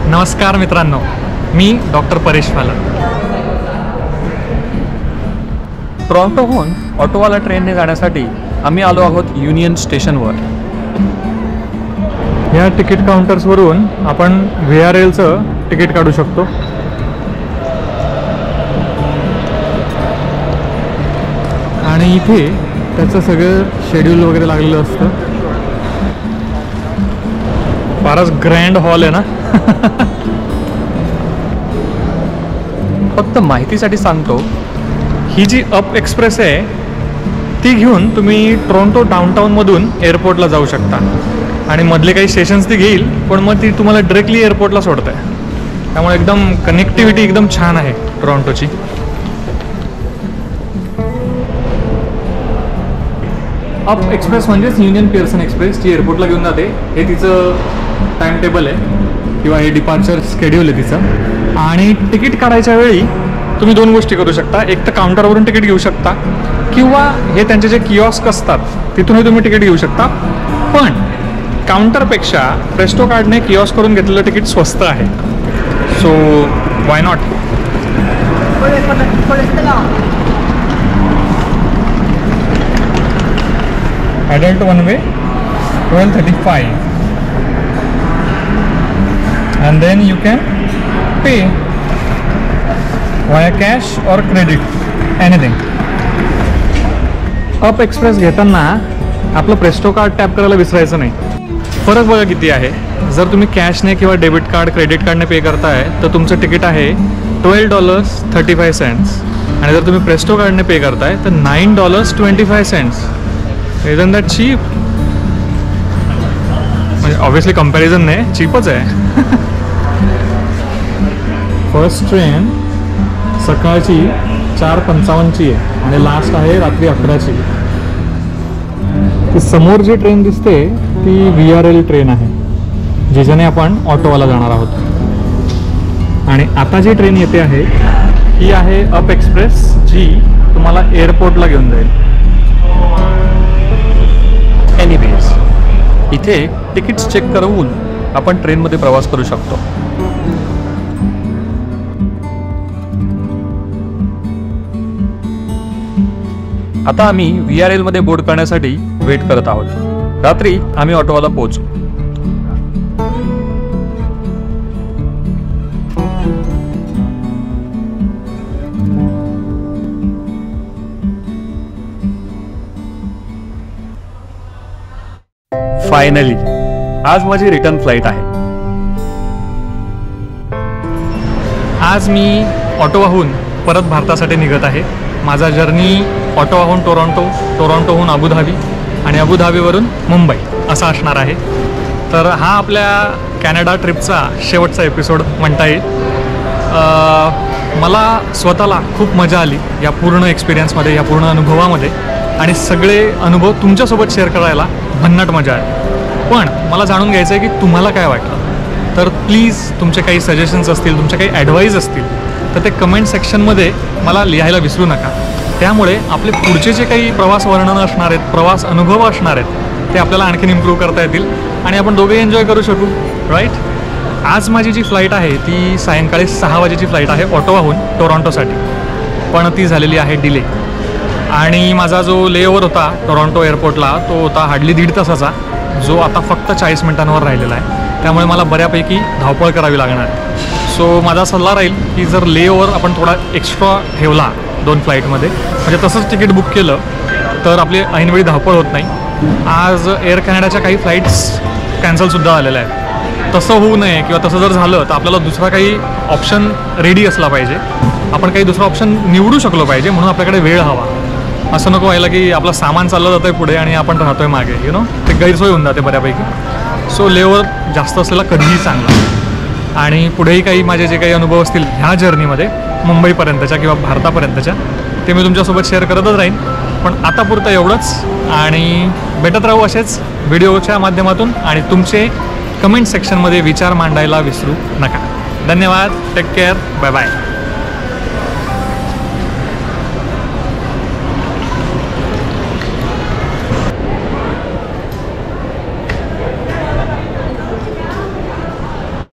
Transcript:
नमस्कार मित्रांनो, मी डॉक्टर परेश फालक. टोरंटोहून ऑटोवाला ट्रेनने जाण्यासाठी आम्ही आलो आहोत युनियन स्टेशनवर. या तिकीट काउंटर्सवरून आपण VRLचं तिकीट काढू शकतो. आणि इथे त्याचं सगळं शेड्यूल वगैरे लागलेलं असतं. फारच ग्रँड हॉल आहे ना. फक्त माहितीसाठी सांगतो, ही जी अप एक्सप्रेस आहे ती घेऊन तुम्ही टोरंटो डाऊनटाऊनमधून एअरपोर्टला जाऊ शकता. आणि मधले काही स्टेशन्स ती घेईल, पण मग ती तुम्हाला डायरेक्टली एअरपोर्टला सोडते. त्यामुळे एकदम कनेक्टिव्हिटी एकदम छान आहे टोरंटोची. अप एक्सप्रेस म्हणजेच युनियन पियर्सन एक्सप्रेस जी एअरपोर्टला घेऊन जाते. हे तिचं टाइम टेबल आहे किंवा हे डिपार्चर शेड्यूल आहे तिचं. आणि तिकीट काढायच्या वेळी तुम्ही दोन गोष्टी करू शकता. एक तर काउंटरवरून तिकीट घेऊ शकता किंवा हे त्यांचे जे किऑस्क असतात तिथूनही तुम्ही तिकीट घेऊ शकता. पण काउंटरपेक्षा प्रेस्टो कार्डने किऑस्क करून घेतलेलं तिकीट स्वस्त आहे. So why not. Adult one way 1235 and then you can pay via cash or credit, anything. Up express घेताना आपलं प्रेस्टो कार्ड टॅप करायला विसरायचं नाही. फरक बघा किती आहे. जर तुम्ही कॅशने किंवा डेबिट कार्ड क्रेडिट कार्डने पे करताय तर तुमचं तिकीट आहे $12.35 आणि जर तुम्ही प्रेस्टो कार्डने पे करताय तर $9.25. Isn't that cheap? म्हणजे ऑब्विसली कंपॅरिझन नाही, चीपच आहे. फर्स्ट ट्रेन सकाळची 4:55ची आहे आणि लास्ट आहे रात्री 11ची. ती समोर जी ट्रेन दिसते ती VRL ट्रेन आहे, जिच्याने आपण ऑटोवाला जाणार आहोत. आणि आता जी ट्रेन येते आहे ही आहे अप एक्सप्रेस, जी तुम्हाला एअरपोर्टला घेऊन जाईल. एनिवेज, इथे तिकीट्स चेक करून आपण ट्रेनमध्ये प्रवास करू शकतो. आता आम्ही VRL मध्ये बोर्ड करण्यासाठी वेट करत आहोत. रात्री आम्ही ऑटोवाला पोहोचू. फायनली आज माझी रिटर्न फ्लाईट आहे. आज मी ऑटोवाहून परत भारतासाठी निघत आहे. माझा जर्नी ऑटोवाहून टोरंटो, टोरंटोहून अबुधाबी आणि अबुधाबीवरून मुंबई असा असणार आहे. तर हा आपल्या कॅनडा ट्रिपचा शेवटचा एपिसोड म्हणता येईल. मला स्वतःला खूप मजा आली या पूर्ण एक्सपिरियन्समध्ये, या पूर्ण अनुभवामध्ये. आणि सगळे अनुभव तुमच्यासोबत शेअर करायला भन्नाट मजा आहे. पण मला जाणून घ्यायचं आहे की तुम्हाला काय वाटलं. तर प्लीज तुमचे काही सजेशन्स असतील, तुमचे काही ॲडवाईस असतील तर ते कमेंट सेक्शनमध्ये मला लिहायला विसरू नका. त्यामुळे आपले पुढचे जे काही प्रवास वर्णनं असणार आहेत, प्रवास अनुभव असणार आहेत, ते आपल्याला आणखीन इम्प्रूव्ह करता येतील आणि आपण दोघे एन्जॉय करू शकू. राईट. आज माझी जी फ्लाईट आहे ती सायंकाळी 6 वाजेची फ्लाईट आहे ऑटोवाहून टोरंटोसाठी, पण ती झालेली आहे डिले. आणि माझा जो लेओव्हर होता टोरंटो एअरपोर्टला तो होता हार्डली 1.5 तासाचा, जो आता फक्त 40 मिनिटांवर राहिलेला आहे. त्यामुळे मला बऱ्यापैकी धावपळ करावी लागणार आहे. सो माझा सल्ला राहील की जर लेओव्हर आपण थोडा एक्स्ट्रा ठेवला 2 फ्लाईटमध्ये, म्हणजे तसंच तिकीट बुक केलं तर आपली ऐनवेळी धावपळ होत नाही. आज एअर कॅनडाच्या काही फ्लाईट्स कॅन्सलसुद्धा झालेल्या आहेत. तसं होऊ नये किंवा तसं जर झालं तर आपल्याला दुसरा काही ऑप्शन रेडी असला पाहिजे. आपण काही दुसरा ऑप्शन निवडू शकलो पाहिजे, म्हणून आपल्याकडे वेळ हवा. असं नको व्हायला की आपलं सामान चाललं जातं आहे पुढे आणि आपण राहतो आहे मागे. ते गैरसोय होऊन जाते बऱ्यापैकी. सो लेओव्हर जास्त असलेला कधीही चांगला. आणि पुढेही काही माझे जे काही अनुभव असतील ह्या जर्नीमध्ये मुंबईपर्यंतच्या किंवा भारतापर्यंतच्या, ते मी तुमच्यासोबत शेअर करतच राहीन. पण आतापुरतं एवढंच. आणि भेटत राहू असेच व्हिडिओच्या माध्यमातून. आणि तुमचे कमेंट सेक्शनमध्ये विचार मांडायला विसरू नका. धन्यवाद. Take care. Bye bye.